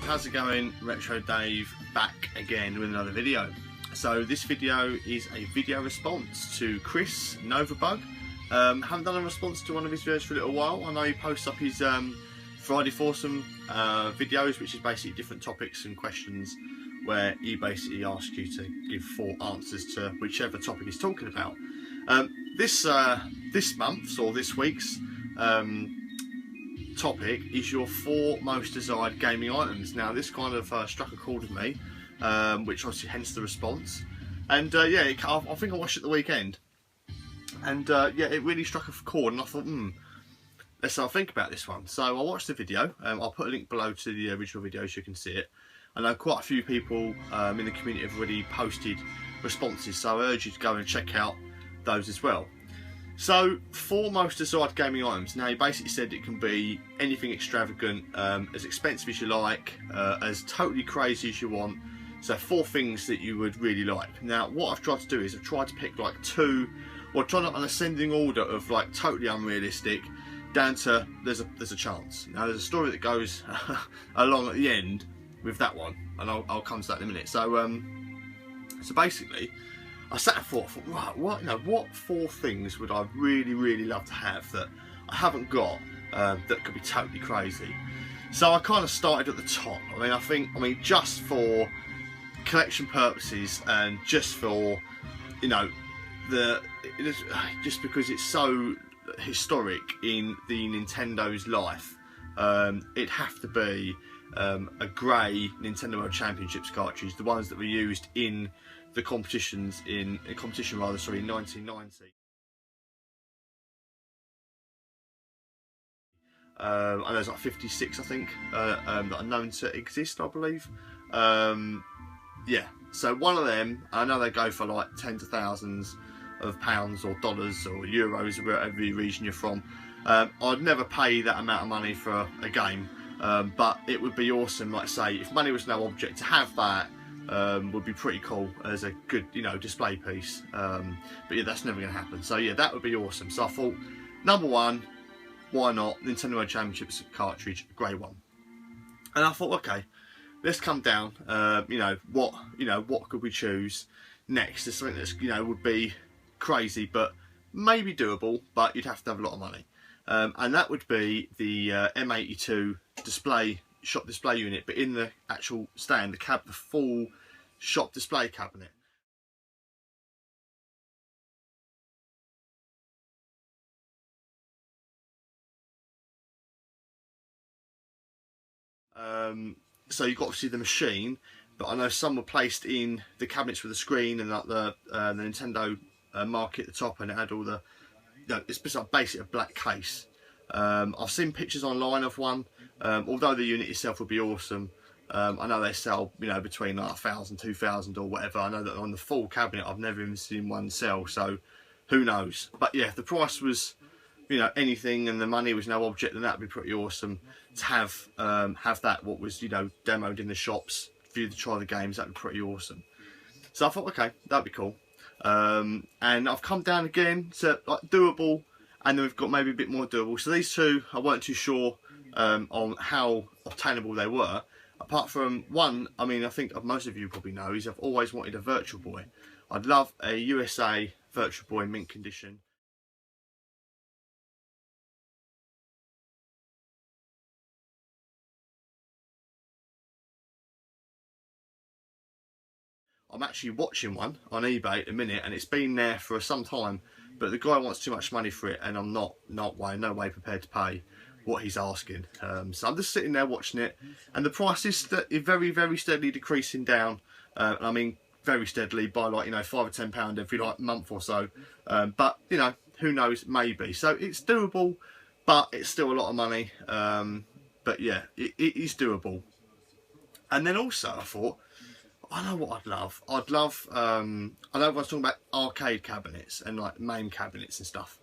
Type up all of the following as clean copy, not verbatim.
how's it going? Retro Dave back again with another video. So this video is a video response to Chris Novabug. Haven't done a response to one of his videos for a little while. I know he posts up his Friday Foursome videos, which is basically different topics and questions where he basically asks you to give 4 answers to whichever topic he's talking about. This month's or this week's topic is your 4 most desired gaming items. Now this kind of struck a chord with me, which obviously hence the response. And yeah, I think I watched it the weekend, and yeah, it really struck a chord, and I thought, let's have a think about this one. So I watched the video. I'll put a link below to the original video so you can see it. I know quite a few people in the community have already posted responses, so I urge you to go and check out those as well. So, 4 most desired gaming items. Now, he basically said it can be anything extravagant, as expensive as you like, as totally crazy as you want. So 4 things that you would really like. Now, what I've tried to do is I've tried to pick like 2, or try not an ascending order of like totally unrealistic, down to there's a chance. Now, there's a story that goes along at the end with that one, and I'll come to that in a minute. So, so basically, I sat and thought, right, what 4 things would I really love to have that I haven't got, that could be totally crazy? So I kind of started at the top. I mean, just for collection purposes and just for, just because it's so historic in the Nintendo's life, it'd have to be a grey Nintendo World Championships cartridge, the ones that were used in the competitions in 1990. And there's like 56, I think, that are known to exist, I believe. Yeah, so one of them, I know they go for like tens of thousands of pounds or dollars or euros, wherever region you're from. I'd never pay that amount of money for a game, but it would be awesome, like say, if money was no object, to have that would be pretty cool as a good, display piece. But yeah, that's never going to happen. So yeah, that would be awesome. So I thought, number 1, why not Nintendo World Championships cartridge, grey one. And I thought, okay, let's come down. What could we choose next? There's something that's would be crazy, but maybe doable, but you'd have to have a lot of money. And that would be the M82 shop display unit, but in the actual stand, the full shop display cabinet. So you've got obviously the machine, but I know some were placed in the cabinets with the screen and like the Nintendo mark at the top, and it had all the, it's basically a black case. I've seen pictures online of one. Although the unit itself would be awesome, I know they sell, between like 1,000, 2,000 or whatever. I know that on the full cabinet, I've never even seen one sell, so who knows? But yeah, if the price was, anything, and the money was no object, then that'd be pretty awesome to have that. What was, demoed in the shops for you to try the games, that'd be pretty awesome. So I thought, okay, that'd be cool. And I've come down again to like doable, and then we've got maybe a bit more doable. So these 2, I weren't too sure on how obtainable they were. Apart from one, I think most of you probably know, is I've always wanted a Virtual Boy. I'd love a USA Virtual Boy mint condition. I'm actually watching one on eBay at the minute, and it's been there for some time, but the guy wants too much money for it, and I'm no way prepared to pay what he's asking. So I'm just sitting there watching it, and the price is very steadily decreasing down. I mean, very steadily, by like £5 or £10 every like month or so. But who knows? Maybe. So it's doable, but it's still a lot of money. But yeah, it is doable. And then also I thought, I know what I'd love. I know I was talking about arcade cabinets and like MAME cabinets and stuff.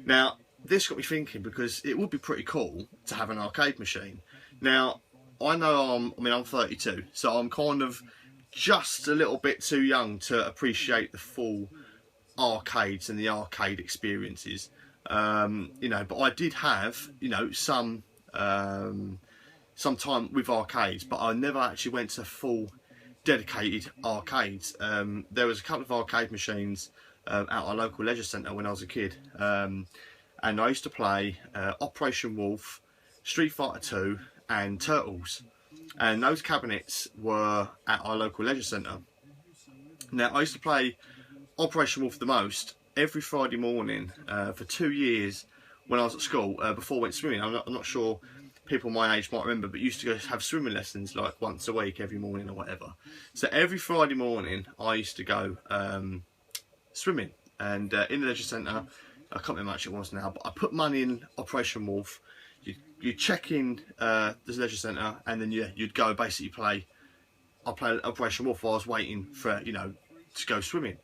Now, this got me thinking, because it would be pretty cool to have an arcade machine. Now, I know I'm 32, so I'm kind of just a little bit too young to appreciate the full arcades and the arcade experiences. But I did have, some some time with arcades, but I never actually went to full dedicated arcades. There was a couple of arcade machines at our local leisure centre when I was a kid, and I used to play Operation Wolf, Street Fighter 2 and Turtles, and those cabinets were at our local leisure centre. Now I used to play Operation Wolf the most every Friday morning for 2 years when I was at school, before I went swimming. I'm not sure people my age might remember, but used to go have swimming lessons like once a week, every morning or whatever. So every Friday morning I used to go swimming, and in the leisure centre, I can't remember how much it was now, but I put money in Operation Wolf. You check in the leisure centre, and then you'd go basically play. I played Operation Wolf while I was waiting for, you know, to go swimming.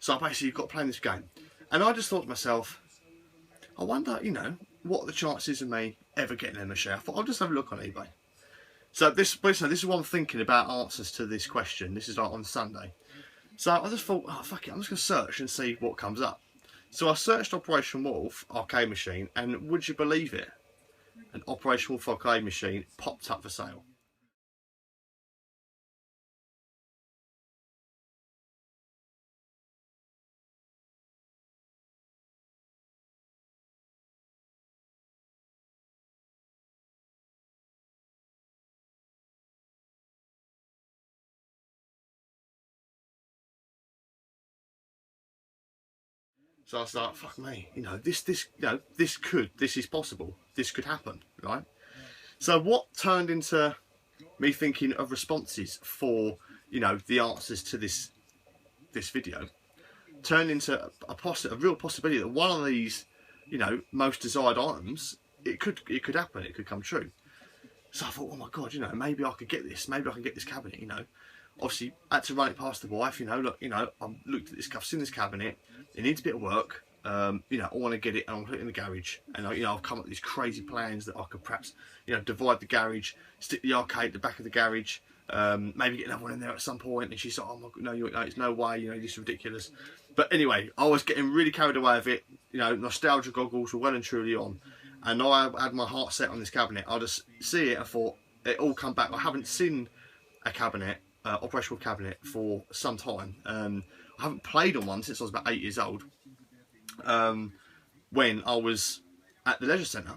So I basically got playing this game, and I just thought to myself, I wonder, you know, what are the chances of me ever getting in a share? I thought I'll just have a look on eBay. So this is what I'm thinking about answers to this question. This is like on Sunday. So I just thought, oh fuck it, I'm just going to search and see what comes up. So I searched Operation Wolf arcade machine, and would you believe it? An Operation Wolf arcade machine popped up for sale. So I was like, fuck me, you know, this is possible. This could happen, right? So what turned into me thinking of responses for, you know, the answers to this video, turned into a real possibility that one of these, you know, most desired items, it could happen, it could come true. So I thought, oh my god, you know, maybe I could get this, maybe I can get this cabinet, you know. Obviously, I had to run it past the wife, you know, look, you know, I've looked at this, I've seen this cabinet, it needs a bit of work, you know, I want to get it, and I'll put it in the garage, and you know, I've come up with these crazy plans that I could perhaps, you know, divide the garage, stick the arcade at the back of the garage, maybe get another one in there at some point. And she's like, oh my god, no, it's no way, you know, this is ridiculous. But anyway, I was getting really carried away with it, you know, nostalgia goggles were well and truly on, and I had my heart set on this cabinet. I just see it, I thought, it all come back. I haven't seen a cabinet, Operation Wolf cabinet, for some time. I haven't played on one since I was about 8 years old, when I was at the leisure centre.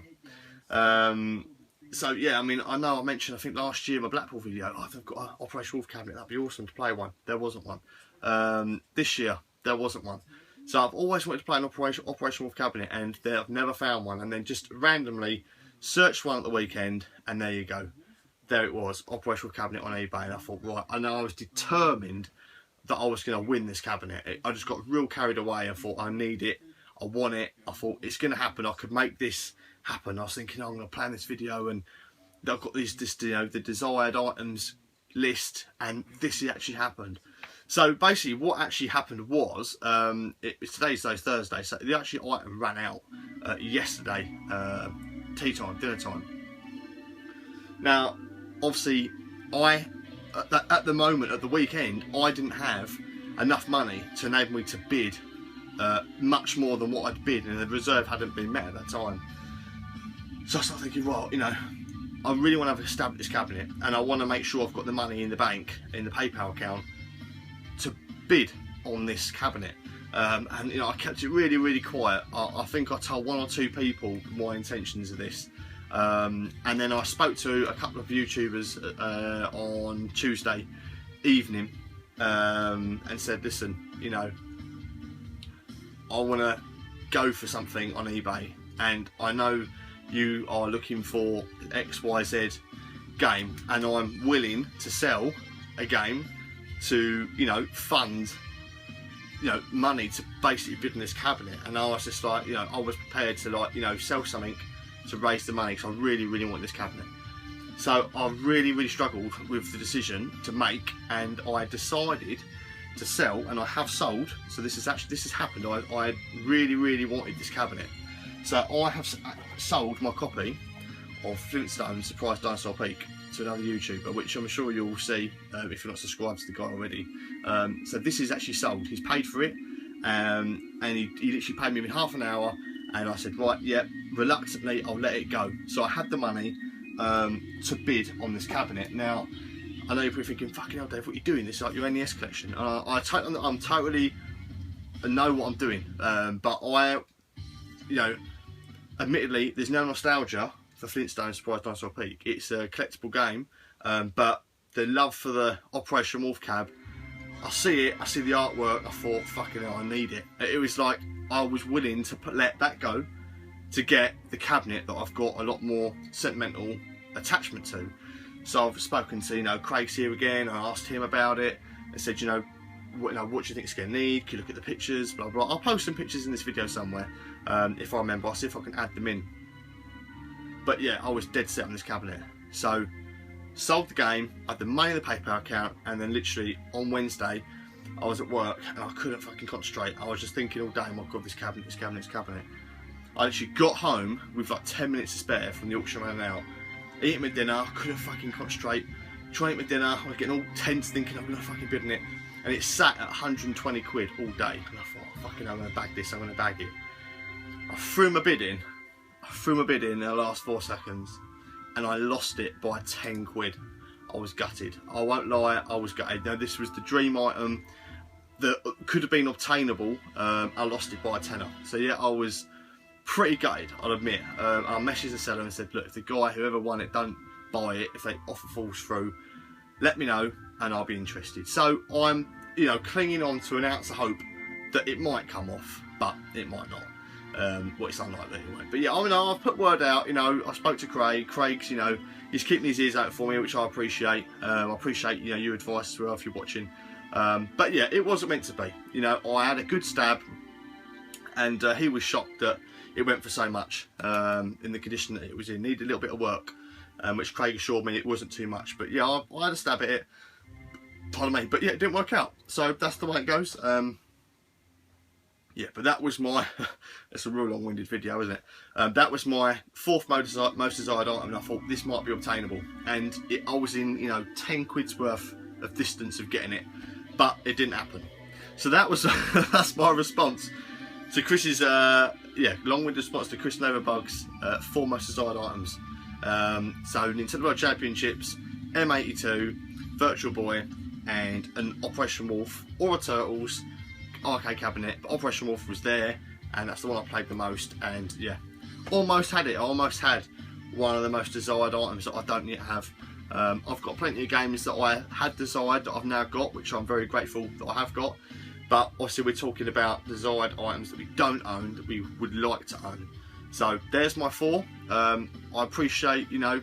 So yeah, I mean, I know I mentioned, I think last year in my Blackpool video, oh, they've got an Operation Wolf cabinet, that'd be awesome to play one. There wasn't one. This year, there wasn't one. So I've always wanted to play an Operation Wolf cabinet, and I've never found one. And then just randomly searched one at the weekend, and there you go. There it was, Operation Wolf cabinet on eBay. And I thought, right, I know I was determined that I was going to win this cabinet. I just got real carried away and thought, I need it, I want it, I thought it's going to happen, I could make this happen. I was thinking, oh, I'm going to plan this video, and I've got this, you know, the desired items list, and this actually happened. So basically what actually happened was, today's Thursday, so the actual item ran out yesterday, tea time, dinner time. Now, obviously, at the moment, at the weekend, I didn't have enough money to enable me to bid much more than what I'd bid, and the reserve hadn't been met at that time. So I started thinking, well, you know, I really want to have a stab at this cabinet, and I want to make sure I've got the money in the bank, in the PayPal account, to bid on this cabinet. And you know, I kept it really, really quiet. I think I told 1 or 2 people my intentions of this. And then I spoke to a couple of YouTubers on Tuesday evening, and said, listen, you know, I want to go for something on eBay, and I know you are looking for XYZ game, and I'm willing to sell a game to, you know, fund, you know, money to basically bid on this cabinet. And I was just like, you know, I was prepared to, like, you know, sell something to raise the money, because I really, really want this cabinet. So I really, really struggled with the decision to make, and I decided to sell, and I have sold. So this has happened. I really, really wanted this cabinet, so I have sold my copy of Flintstone Surprise Dinosaur Peak to another YouTuber, which I'm sure you'll see if you're not subscribed to the guy already. So this is actually sold. He's paid for it, and he literally paid me in half an hour. And I said, right, yeah, reluctantly, I'll let it go. So I had the money, to bid on this cabinet. Now, I know you're probably thinking, fucking hell, Dave, what are you doing? This is like your NES collection. I'm totally, I know what I'm doing, but you know, admittedly, there's no nostalgia for Flintstones Surprise Dinosaur Peak. It's a collectible game, but the love for the Operation Wolf Cab, I see it, I see the artwork, I thought, fucking hell, I need it. It was like, I was willing to let that go to get the cabinet that I've got a lot more sentimental attachment to. So I've spoken to, you know, Craig's here again. I asked him about it and said, you know, what do you think it's going to need? Can you look at the pictures? Blah, blah. I'll post some pictures in this video somewhere. If I remember, I'll see if I can add them in. But yeah, I was dead set on this cabinet. So, sold the game, I had the money in the PayPal account, and then literally on Wednesday, I was at work and I couldn't fucking concentrate. I was just thinking all day, oh my god, this cabinet, this cabinet, this cabinet. I literally got home with like 10 minutes to spare from the auction ran out. Eating my dinner, couldn't fucking concentrate. Trying to eat my dinner, I was getting all tense thinking I'm gonna fucking bid on it. And it sat at 120 quid all day. And I thought, oh, fucking I'm gonna bag this, I'm gonna bag it. I threw my bid in in the last 4 seconds, and I lost it by 10 quid. I was gutted. I won't lie, I was gutted. Now this was the dream item that could have been obtainable. I lost it by a tenner. So yeah, I was pretty gutted, I'll admit. I messaged the seller and said, look, if the guy, whoever won it, don't buy it, if the offer falls through, let me know and I'll be interested. So I'm, you know, clinging on to an ounce of hope that it might come off, but it might not. Well, it's unlikely anyway. But yeah, I mean, I've put word out, you know, I spoke to Craig. Craig's, you know, he's keeping his ears out for me, which I appreciate. I appreciate, you know, your advice as well if you're watching. But yeah, it wasn't meant to be. You know, I had a good stab, and he was shocked that it went for so much in the condition that it was in. Needed a little bit of work, which Craig assured me it wasn't too much. But yeah, I had a stab at it. Pardon me. But yeah, it didn't work out. So that's the way it goes. Yeah, but that was my, it's a real long-winded video, isn't it? That was my fourth most desired item, and I thought this might be obtainable. And I was in, you know, 10 quid's worth of distance of getting it, but it didn't happen. So that was, that's my response to Chris's, yeah, long-winded response to Chris Novabug's 4 most desired items. So Nintendo World Championships, M82, Virtual Boy, and an Operation Wolf, or a Turtles arcade cabinet. But Operation Wolf was there, and that's the one I played the most. And yeah, almost had it. I almost had one of the most desired items that I don't yet have. I've got plenty of games that I had desired that I've now got, which I'm very grateful that I have got. But obviously we're talking about desired items that we don't own, that we would like to own. So there's my 4. I appreciate, you know,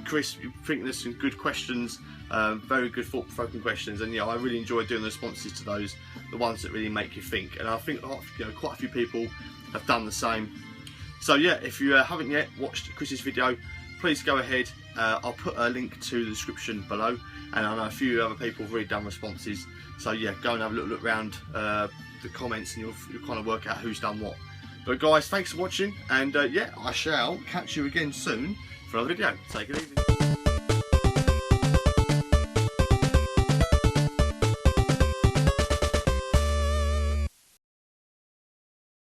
Chris, you think there's some good questions, very good thought-provoking questions, and yeah, I really enjoy doing the responses to those, the ones that really make you think. And I think, you know, quite a few people have done the same. So yeah, if you haven't yet watched Chris's video, please go ahead. I'll put a link to the description below, and I know a few other people have already done responses. So yeah, go and have a little look around the comments, and you'll kind of work out who's done what. But guys, thanks for watching, and yeah, I shall catch you again soon for another video. Take it easy.